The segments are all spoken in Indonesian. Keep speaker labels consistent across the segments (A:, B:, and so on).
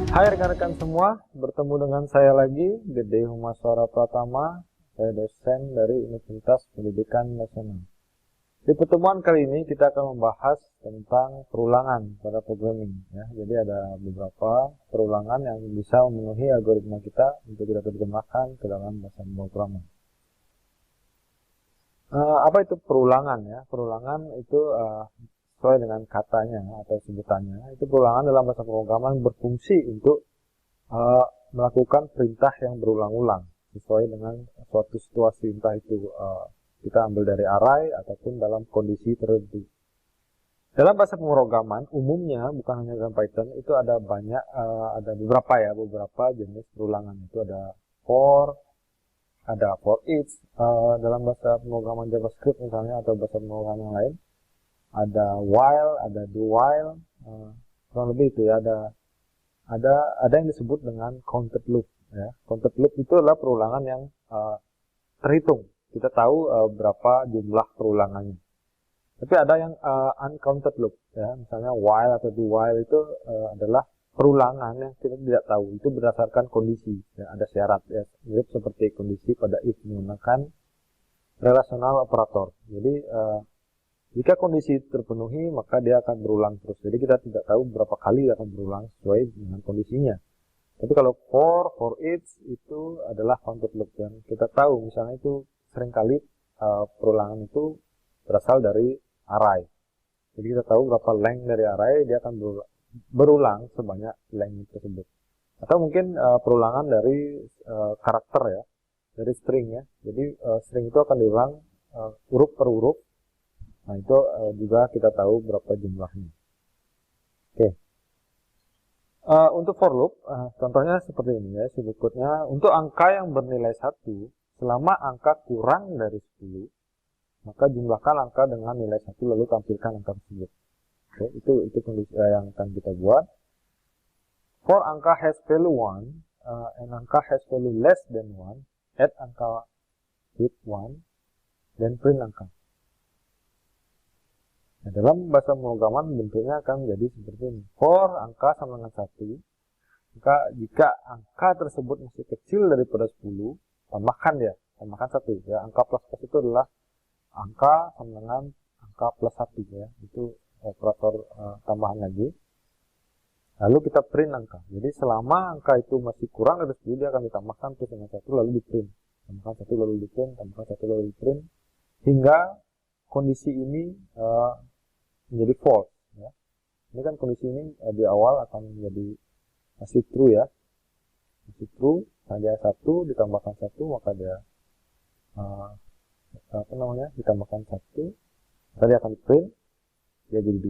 A: Hai rekan-rekan semua, bertemu dengan saya lagi, Gede Humaswara Pratama, saya dosen dari Universitas Pendidikan Nasional. Di pertemuan kali ini kita akan membahas tentang perulangan pada programming. Ya. Jadi ada beberapa perulangan yang bisa memenuhi algoritma kita untuk kita terjemahkan ke dalam bahasa pemrograman. Apa itu perulangan ya? Perulangan itu sesuai dengan katanya atau sebutannya, itu perulangan dalam bahasa pemrograman berfungsi untuk melakukan perintah yang berulang-ulang sesuai dengan suatu situasi, entah itu kita ambil dari array ataupun dalam kondisi tertentu. Dalam bahasa pemrograman umumnya, bukan hanya dalam Python, itu ada banyak, ada beberapa jenis perulangan. Itu ada for each, dalam bahasa pemrograman JavaScript misalnya atau bahasa pemrograman yang lain. Ada while, ada do while, kurang lebih itu ya, ada yang disebut dengan counted loop ya. Counted loop itu adalah perulangan yang terhitung. Kita tahu berapa jumlah perulangannya. Tapi ada yang uncounted loop ya, misalnya while atau do while itu adalah perulangan yang kita tidak tahu. Itu berdasarkan kondisi ya, ada syarat ya, mirip seperti kondisi pada if menggunakan relational operator. Jadi jika kondisi terpenuhi, maka dia akan berulang terus. Jadi kita tidak tahu berapa kali dia akan berulang sesuai dengan kondisinya. Tapi kalau for each itu adalah counted loop. Dan kita tahu misalnya itu seringkali perulangan itu berasal dari array. Jadi kita tahu berapa length dari array, dia akan berulang sebanyak length tersebut. Atau mungkin perulangan dari karakter ya, dari string ya. Jadi string itu akan diulang huruf per huruf. Nah, itu juga kita tahu berapa jumlahnya. Oke. Untuk for loop, contohnya seperti ini ya, berikutnya. Untuk angka yang bernilai 1, selama angka kurang dari 10, maka jumlahkan angka dengan nilai 1 lalu tampilkan angka tersebut. Oke, itu kondisi yang akan kita buat. For angka has value 1, and angka has value less than 1, add angka with 1, dan print angka. Nah, dalam bahasa pemrograman bentuknya akan menjadi seperti ini. For angka sama dengan 1, maka jika angka tersebut masih kecil daripada 10, tambahkan 1 ya. Angka plus itu adalah angka sama dengan angka plus 1 ya. Itu operator tambahan lagi. Lalu kita print angka. Jadi selama angka itu masih kurang dari 10, dia akan ditambahkan terus dengan 1 lalu di print. Tambahkan 1 lalu di print, tambahkan 1 lalu di print, hingga kondisi ini menjadi false ya. Ini kan kondisi ini di awal akan menjadi masih true ya, masih true. Hanya 1 ditambahkan 1, maka dia ditambahkan 1, tadi akan print, dia jadi 2,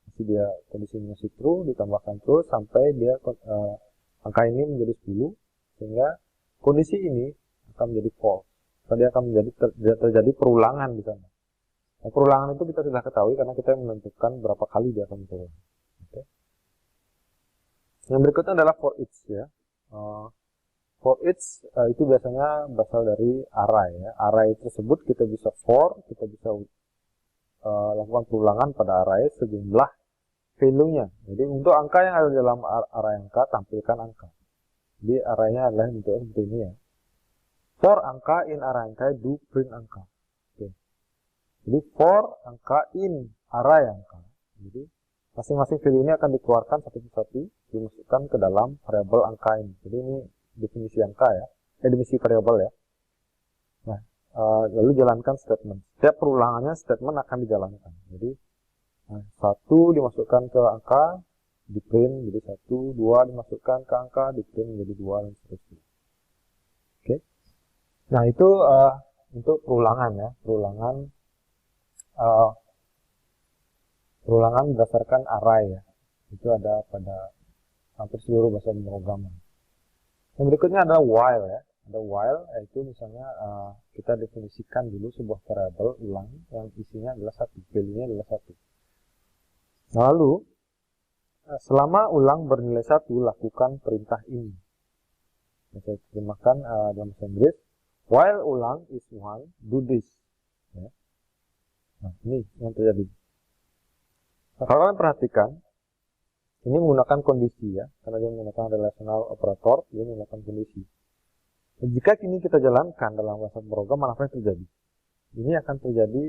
A: masih dia kondisi ini masih true, ditambahkan terus sampai dia angka ini menjadi 10, sehingga kondisi ini akan menjadi false. Dia akan terjadi perulangan di sana. Nah, perulangan itu kita sudah ketahui karena kita menentukan berapa kali dia akan berulang. Okay. Yang berikutnya adalah for each ya. For each itu biasanya berasal dari array ya. Array tersebut kita bisa kita bisa lakukan perulangan pada array sejumlah value-nya. Jadi untuk angka yang ada di dalam array angka, tampilkan angka. Jadi array-nya adalah bentuknya seperti ini ya. For angka in array angka, do print angka. Jadi for angka in array angka. Jadi masing-masing value ini akan dikeluarkan satu persatu, dimasukkan ke dalam variabel angka ini. Jadi ini definisi angka ya, definisi variabel ya. Nah, lalu jalankan statement. Setiap perulangannya statement akan dijalankan. Jadi 1 dimasukkan ke angka, di print jadi 1, 2 dimasukkan ke angka, di print menjadi 2 dan seterusnya. Oke. Nah, itu untuk perulangan ya, perulangan berdasarkan array ya. Itu ada pada hampir seluruh bahasa pemrograman. Yang berikutnya adalah while ya. Ada while, yaitu misalnya kita definisikan dulu sebuah variabel ulang yang isinya adalah 1, value-nya adalah 1. Lalu selama ulang bernilai 1, lakukan perintah ini. Saya terjemahkan dalam bahasa Inggris. While ulang is one, do this. Ya. Nah, ini yang terjadi. Nah, kalau kalian perhatikan, ini menggunakan kondisi ya, karena dia menggunakan relational operator, dia menggunakan kondisi. Dan jika kini kita jalankan dalam bahasa program, apa yang terjadi? Ini akan terjadi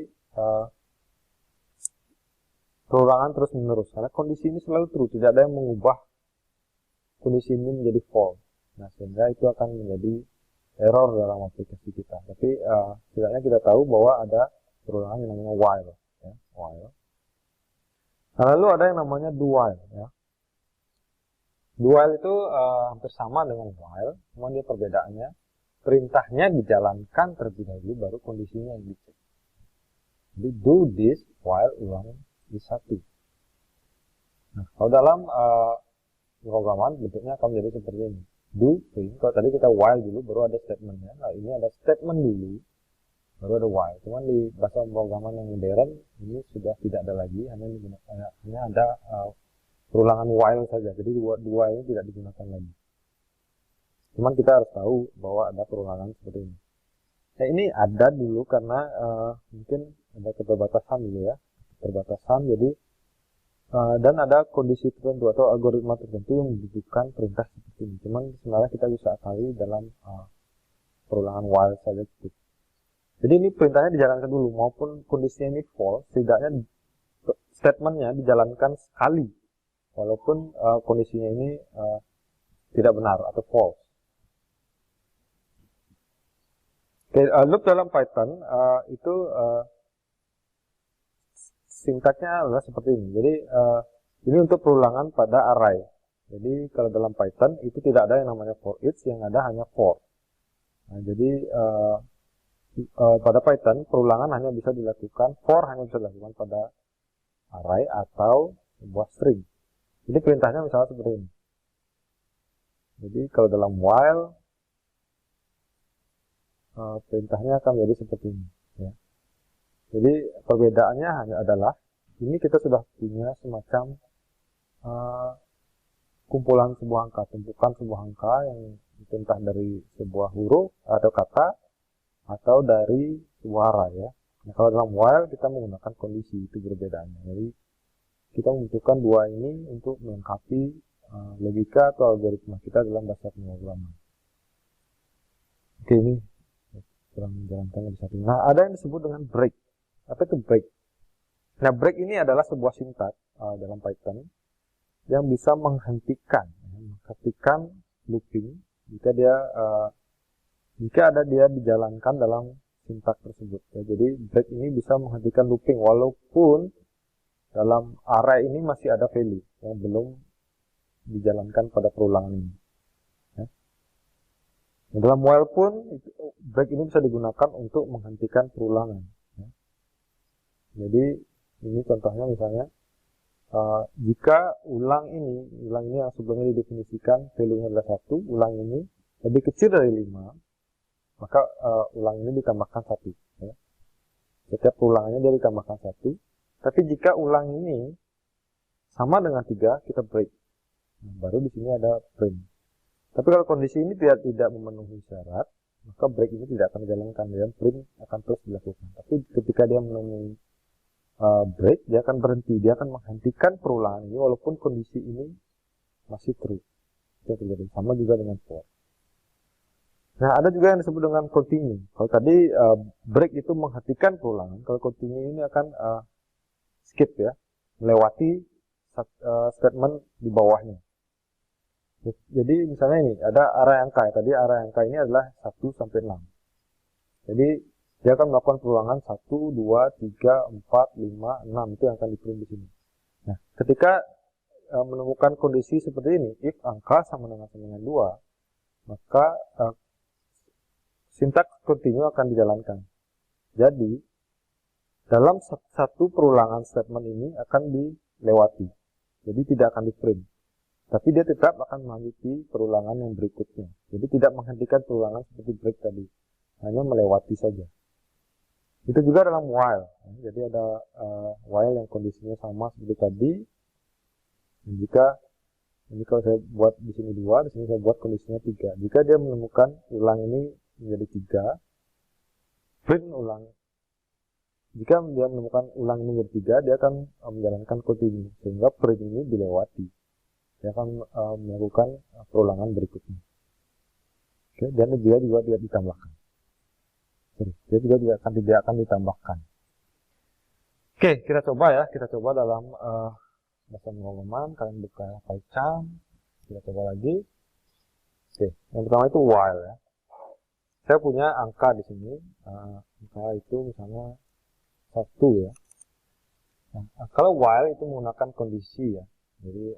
A: perulangan terus menerus, karena kondisi ini selalu true, tidak ada yang mengubah kondisi ini menjadi false. Nah, sehingga itu akan menjadi error dalam aplikasi kita. Tapi setidaknya kita tahu bahwa ada perulangan yang namanya while. Ya, while. Nah, lalu ada yang namanya do while. Ya. Do while itu hampir sama dengan while, cuma dia perbedaannya perintahnya dijalankan terlebih dahulu, baru kondisinya yang dicek. Jadi do this while ulang is 1. Nah, kalau dalam programan bentuknya akan menjadi seperti ini. Do print, kalau tadi kita while dulu baru ada statementnya. Nah, ini ada statement dulu baru ada while. Cuman di bahasa pemrograman yang modern ini sudah tidak ada lagi, hanya ada perulangan while saja. Jadi dua ini tidak digunakan lagi. Cuman kita harus tahu bahwa ada perulangan seperti ini. Nah, ini ada dulu karena mungkin ada keterbatasan dulu ya, keterbatasan. Jadi dan ada kondisi tertentu atau algoritma tertentu yang membutuhkan perintah seperti ini. Cuman sebenarnya kita bisa akali dalam perulangan while saja cukup. Jadi ini perintahnya dijalankan dulu, maupun kondisinya ini false, setidaknya statementnya dijalankan sekali, walaupun kondisinya ini tidak benar atau false. Oke, loop dalam Python itu sintaknya adalah seperti ini. Jadi ini untuk perulangan pada array. Jadi kalau dalam Python itu tidak ada yang namanya for each, yang ada hanya for. Nah, jadi pada Python perulangan hanya bisa dilakukan, for hanya bisa dilakukan pada array atau sebuah string. Jadi perintahnya misalnya seperti ini. Jadi kalau dalam while perintahnya akan menjadi seperti ini. Ya. Jadi perbedaannya hanya adalah ini kita sudah punya semacam kumpulan sebuah angka, tumpukan sebuah angka yang entah dari sebuah huruf atau kata atau dari sebuah array ya. Nah, kalau dalam while kita menggunakan kondisi, itu perbedaannya. Jadi kita membutuhkan dua ini untuk melengkapi logika atau algoritma kita dalam bahasa pemrograman. Oke, ini kurang menjalankan lebih satu. Nah, ada yang disebut dengan break. Apa itu break? Nah, break ini adalah sebuah sintak dalam Python yang bisa menghentikan looping jika dia dijalankan dalam sintak tersebut. Ya, jadi break ini bisa menghentikan looping walaupun dalam array ini masih ada value yang belum dijalankan pada perulangan ini. Ya. Nah, dalam while pun break ini bisa digunakan untuk menghentikan perulangan. Ya. Jadi ini contohnya misalnya jika ulang ini yang sebelumnya didefinisikan value-nya adalah 1, ulang ini lebih kecil dari 5, maka ulang ini ditambahkan 1. Ya. Setiap ulangannya dia ditambahkan 1. Tapi jika ulang ini sama dengan 3, kita break. Nah, baru di sini ada print. Tapi kalau kondisi ini tidak memenuhi syarat, maka break ini tidak akan dijalankan dan print akan terus dilakukan. Tapi ketika dia memenuhi break, dia akan berhenti, dia akan menghentikan perulangan ini walaupun kondisi ini masih true. Itu terjadi. Sama juga dengan for. Nah, ada juga yang disebut dengan continue. Kalau tadi break itu menghentikan perulangan, kalau continue ini akan skip ya, melewati statement di bawahnya. Jadi misalnya ini ada array angka ya. Tadi array angka ini adalah 1 sampai 6. Jadi dia akan melakukan perulangan 1, 2, 3, 4, 5, 6 itu yang akan diprint di sini. Nah, ketika menemukan kondisi seperti ini, if angka sama dengan 2, maka sintak continue akan dijalankan. Jadi dalam satu perulangan statement ini akan dilewati. Jadi tidak akan di-print. Tapi dia tetap akan melanjuti perulangan yang berikutnya. Jadi tidak menghentikan perulangan seperti break tadi. Hanya melewati saja. Itu juga dalam while. Jadi ada while yang kondisinya sama seperti tadi. Dan ini kalau saya buat di sini 2, di sini saya buat kondisinya 3. Jika dia menemukan ulang ini menjadi 3, print ulang. Jika dia menemukan ulang ini menjadi 3, dia akan menjalankan continue, sehingga print ini dilewati. Dia akan melakukan perulangan berikutnya. Oke, dan dia juga tidak ditambahkan. Dia juga tidak akan ditambahkan. Oke, kita coba ya. Kita coba dalam bahasa pemrograman. Kalian buka PyCharm. Kita coba lagi. Oke, yang pertama itu while ya. Saya punya angka di sini. Angka itu misalnya 1 ya. Nah, kalau while itu menggunakan kondisi ya. Jadi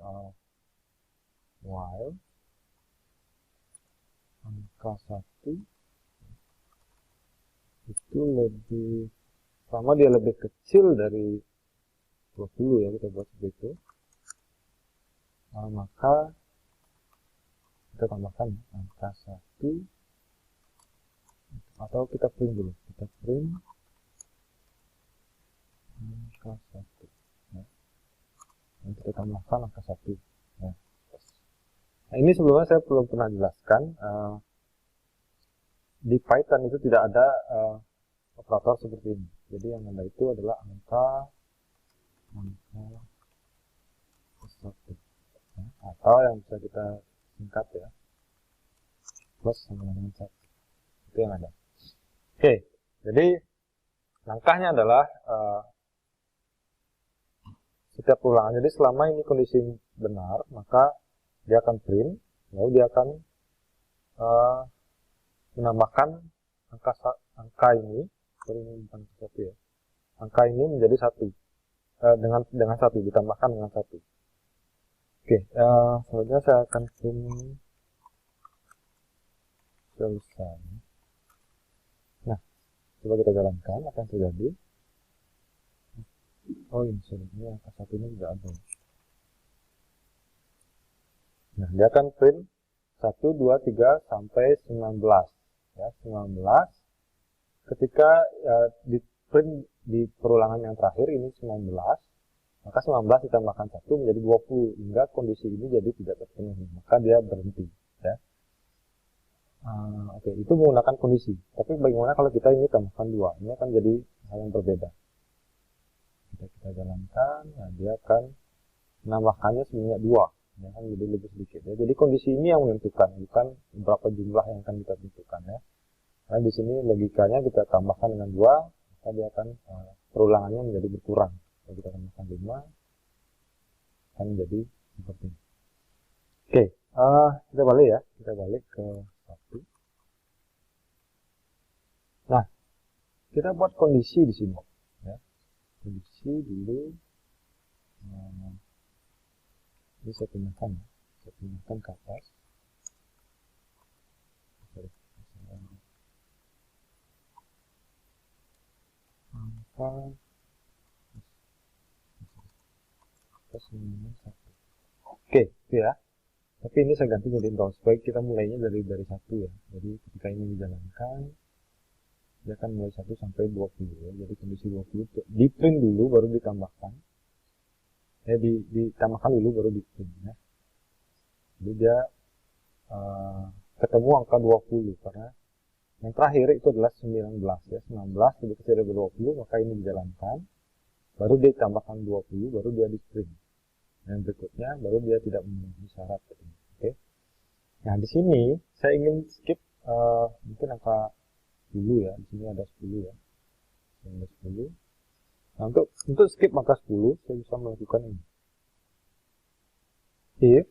A: while angka 1 itu lebih, sama dia lebih kecil dari 20 ya, kita buat seperti itu. Maka kita tambahkan angka 1, atau kita print dulu. Kita print angka 1 ya. Dan kita tambahkan angka 1 ya. Nah, ini sebelumnya saya belum pernah jelaskan, di Python itu tidak ada operator seperti ini. Jadi yang ada itu adalah angka 1 ya. Atau yang bisa kita singkat ya, plus sama dengan 1. Itu yang ada. Oke, jadi langkahnya adalah setiap ulangan. Jadi selama ini kondisi benar, maka dia akan print, lalu dia akan menambahkan angka ini, bukan 1 ya, angka ini menjadi 1 dengan 1, ditambahkan dengan 1. Oke, selanjutnya saya akan print selesai. Nah, coba kita jalankan apa yang terjadi. Oh, ini sebenarnya angka 1 ini tidak ada. Nah, dia akan print 1, 2, 3 sampai 19 ya, 19. Ketika di print di perulangan yang terakhir ini 19, maka 19 ditambahkan 1 menjadi 20, hingga kondisi ini jadi tidak terpenuhi, maka dia berhenti ya. Oke, itu menggunakan kondisi. Tapi bagaimana kalau kita ini tambahkan 2? Ini akan jadi hal yang berbeda. Kita jalankan, nah dia akan menambahkannya sebanyak 2, ya kan, jadi lebih sedikit ya. Jadi kondisi ini yang menentukan, bukan berapa jumlah yang akan kita tentukan ya. Nah, di sini logikanya kita tambahkan dengan 2, maka dia akan perulangannya menjadi berkurang. Kalau kita tambahkan 5, akan menjadi seperti ini. Oke, kita balik ya. Kita balik ke 1. Nah, kita buat kondisi di sini ya. Kondisi dulu. Ini saya pindahkan ke atas. Angka Oke, itu ya. Tapi ini saya ganti jadi nol. Supaya kita mulainya dari 1 ya. Jadi ketika ini dijalankan, dia akan mulai 1 sampai 20 ya. Jadi kondisi 20 di print dulu baru ditambahkan. Ditambahkan dulu baru di print ya. Jadi dia ketemu angka 20 karena yang terakhir itu adalah 19 ya. 19 lebih kecil dari 20, maka ini dijalankan. Baru dia tambahkan 20, baru dia di print. Yang berikutnya baru dia tidak memenuhi syarat. Oke. Nah, di sini saya ingin skip mungkin angka 10 ya. Di sini ada 10 ya. Ada 10. Nah, untuk skip angka 10, saya bisa melakukan ini. If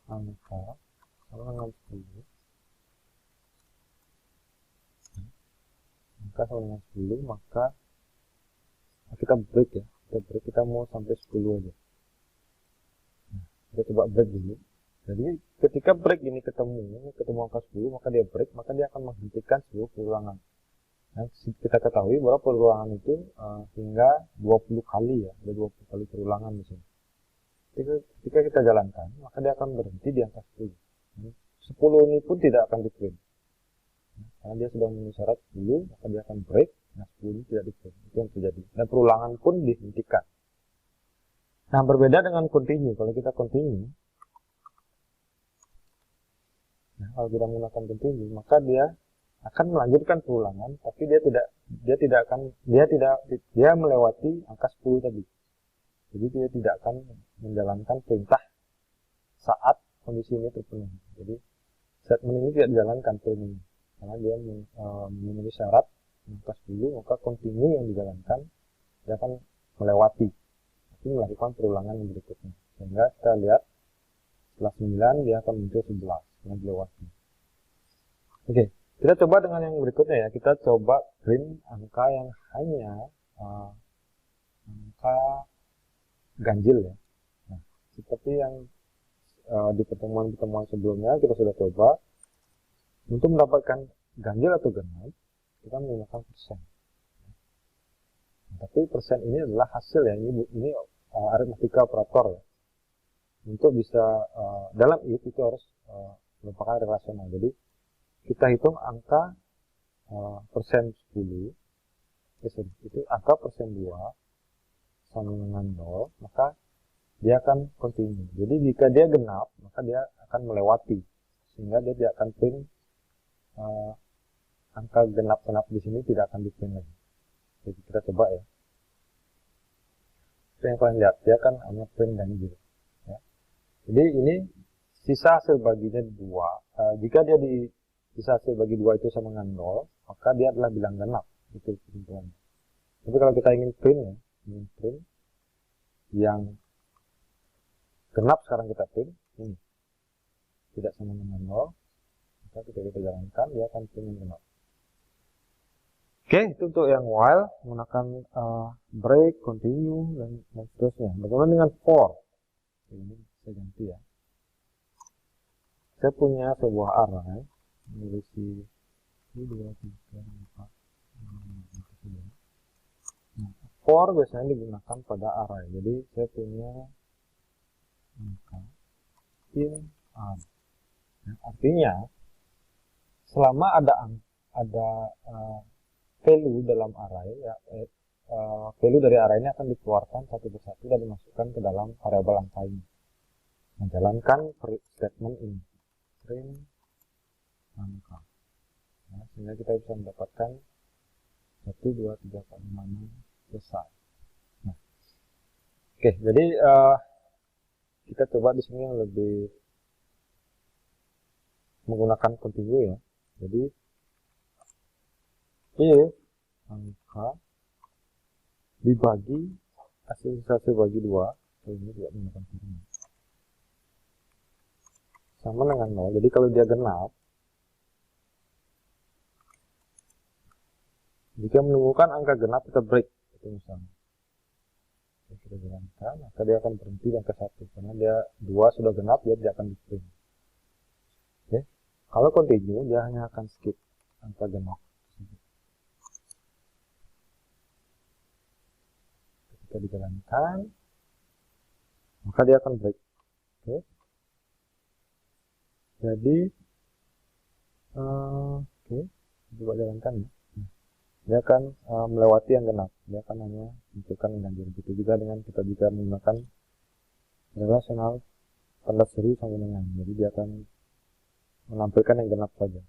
A: angka sama dengan 10, angka sama dengan 10, maka kita break ya. Kita mau sampai 10 aja. Nah, kita coba break dulu. Jadi ketika break ini ketemu angka 10, maka dia break, maka dia akan menghentikan seluruh perulangan. Nah, kita ketahui bahwa perulangan itu hingga 20 kali ya, ada 20 kali perulangan di sini. Ketika kita jalankan, maka dia akan berhenti di angka 10. 10 ini pun tidak akan di print. Karena dia sudah memenuhi syarat 10, maka dia akan break. Nah, 10 ini tidak di print. Itu yang terjadi. Dan perulangan pun dihentikan. Nah, berbeda dengan continue. Kalau kita continue, Nah, kalau tidak menggunakan continue, maka dia akan melanjutkan perulangan, tapi dia melewati angka 10 tadi. Jadi dia tidak akan menjalankan perintah saat kondisi ini terpenuhi. Jadi statement ini tidak dijalankan ini, karena dia memenuhi syarat angka 10, maka continue yang dijalankan dia akan melewati, tapi melakukan perulangan yang berikutnya. Sehingga kita lihat setelah 9 dia akan muncul 11 yang dilewati. Oke, kita coba dengan yang berikutnya ya. Kita coba print angka yang hanya angka ganjil ya. Nah, seperti yang di pertemuan-pertemuan sebelumnya kita sudah coba, untuk mendapatkan ganjil atau genap kita menggunakan persen. Nah, tapi persen ini adalah hasil ya, ini aritmatika operator ya. Untuk bisa dalam if itu harus merupakan relasional. Jadi kita hitung angka persen 10, itu angka persen 2 sama dengan 0, maka dia akan continue. Jadi jika dia genap, maka dia akan melewati, sehingga dia tidak akan print angka genap-genap di sini tidak akan di print lagi. Jadi kita coba ya. Itu yang kalian lihat, dia akan hanya print ganjil. Ya. Jadi ini sisa hasil baginya 2. Jika dia sisa hasil bagi 2 itu sama dengan 0, maka dia adalah bilang genap. Itu kesimpulannya. Tapi kalau kita ingin print ya, yang genap sekarang kita print ini tidak sama dengan 0, maka ketika kita jalankan dia akan print yang genap. Oke, itu untuk yang while menggunakan break, continue dan seterusnya. Bagaimana dengan for? Ini saya ganti ya. Saya punya sebuah array berisi 1, 2, 3, 4, 5, 6, 7. Nah, for biasanya digunakan pada array. Jadi saya punya angka in array. Nah, artinya selama ada value dalam array ya, value dari array ini akan dikeluarkan satu persatu dan dimasukkan ke dalam variabel angka ini. Menjalankan statement ini print angka. Nah, sehingga kita bisa mendapatkan 1, 2, 3, 4, 5, 6 selesai. Nah, oke, jadi kita coba di sini yang lebih menggunakan continue ya. Jadi if angka dibagi hasil bagi 2, ini tidak menggunakan continue, sama dengan 0. Jadi kalau dia genap, jika menemukan angka genap kita break, itu misalnya kita jalankan, maka dia akan berhenti di angka 1 karena dia 2 sudah genap, dia tidak akan di print. Oke. Kalau continue dia hanya akan skip angka genap. Ketika dijalankan, maka dia akan break. Oke. Jadi oke, coba jalankan ya. Dia akan melewati yang genap, dia akan hanya menunjukkan yang ganjil. Begitu juga dengan kita jika menggunakan relasional tanda seru sama dengan, jadi dia akan menampilkan yang genap saja.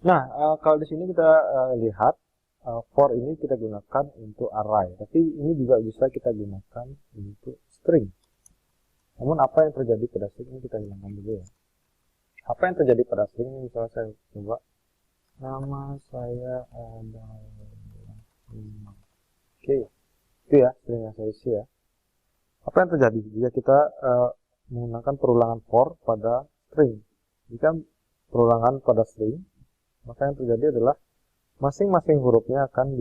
A: Nah, kalau di sini kita lihat for ini kita gunakan untuk array, tapi ini juga bisa kita gunakan untuk string. Namun apa yang terjadi pada string ini kita hilangkan dulu ya. Apa yang terjadi pada string ini, misalnya saya coba nama saya adalah oke, itu ya string yang saya isi ya. Apa yang terjadi jika kita menggunakan perulangan for pada string? Jika perulangan pada string, maka yang terjadi adalah masing-masing hurufnya akan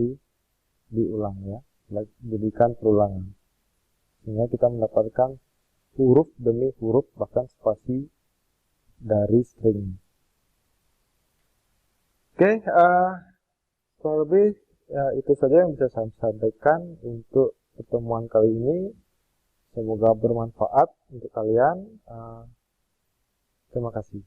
A: diulang ya, dijadikan perulangan, sehingga kita mendapatkan huruf demi huruf bahkan spasi dari string. Oke, kurang lebih ya, itu saja yang bisa saya sampaikan untuk pertemuan kali ini. Semoga bermanfaat untuk kalian. Terima kasih.